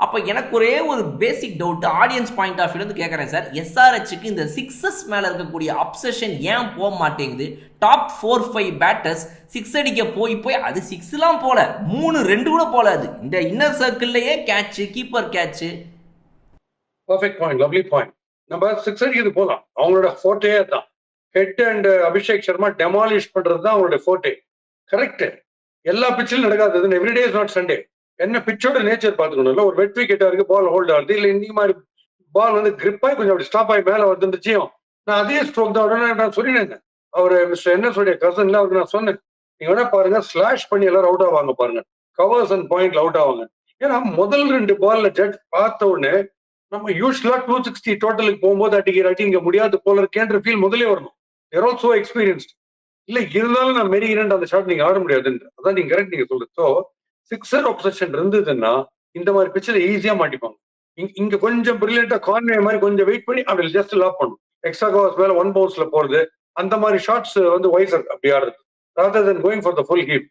அப்போ எனக்கு ஒரே ஒரு பேசிக் டவுட் ஆடியன்ஸ் பாயிண்ட் ஆஃப் வியூலேருந்து கேட்குறேன் சார். எஸ்ஆர்ஹெச்சுக்கு இந்த சிக்ஸஸ் மேலே இருக்கக்கூடிய அப்சஷன் ஏன் போக மாட்டேங்குது? டாப் 4-5 பேட்டர்ஸ் சிக்ஸ் அடிக்க போய் அது சிக்ஸ்லாம் போல 3-2 கூட போல. அது இந்த இன்னர் சர்க்கிள்லயே catch, keeper catch. Perfect point, lovely point. நம்ம சிக்ஸ் அடிக்கிறது போகலாம், அவங்களோட ஃபோர்ட்டே தான். Head and Abhishek Sharma demolish பண்றது தான் அவங்களோட ஃபோர்ட்டே. கரெக்ட். எல்லா பிச்சிலும் நடக்காது. Everyday is not Sunday. என்ன பிச்சோட நேச்சர் பார்த்துக்கணும். ஒரு வெட் விக்கெட்டா இருக்கு, பால் ஹோல்ட் ஆகுது, இல்லை இந்த மாதிரி பால் வந்து கிரிப் ஆகி கொஞ்சம் அப்படி ஸ்டாப் ஆகி மேலே வந்துருச்சியும் நான் அதே ஸ்ட்ரோக் தான் உடனே நான் சொல்லினேன். அவர் மிஸ்டர் என்எஸ் கசன்ல அவருக்கு நான் சொன்னேன், நீங்க வேணா பாருங்க, ஸ்லாஷ் பண்ணி எல்லாரும் அவுட் ஆவாங்க பாருங்க, கவர்ஸ் அண்ட் பாயிண்ட்ல அவுட் ஆவாங்க. ஏன்னா முதல் 2 பால்ல ஜட்ஜ் பார்த்த உடனே நம்ம யூஸ்வலா 260 டோட்டலுக்கு போகும்போது அடிக்க முடியாது போல இருக்கேன்ற ஃபீல் முதலே வரணும். தேர் ஆல்சோ எக்ஸ்பீரியன்ஸ்ட். இல்ல இருந்தாலும் நான் மெரிகிறேன் அந்த ஷாட் நீங்க ஆட முடியாதுன்ற. அதான் நீங்க கரெக்ட் நீங்க சொல்றது. ஸோ சிக்ஸர் ஆப்சஷன் இருந்ததுன்னா இந்த மாதிரி பிச்சில் ஈஸியா மாட்டிப்பாங்க. இங்க கொஞ்சம் பிரில்லியண்டா கான்வே மாதிரி கொஞ்சம் வெயிட் பண்ணி அப்படி ஜஸ்ட் லாக் பண்ணும். எக்ஸ்ட்ரா கவர்ஸ் மேல 1 பவுன்ஸ்ல போறது, அந்த மாதிரி ஷாட்ஸ் வந்து வைசர் அப்படி ஆடுறது, rather then going for the full heap.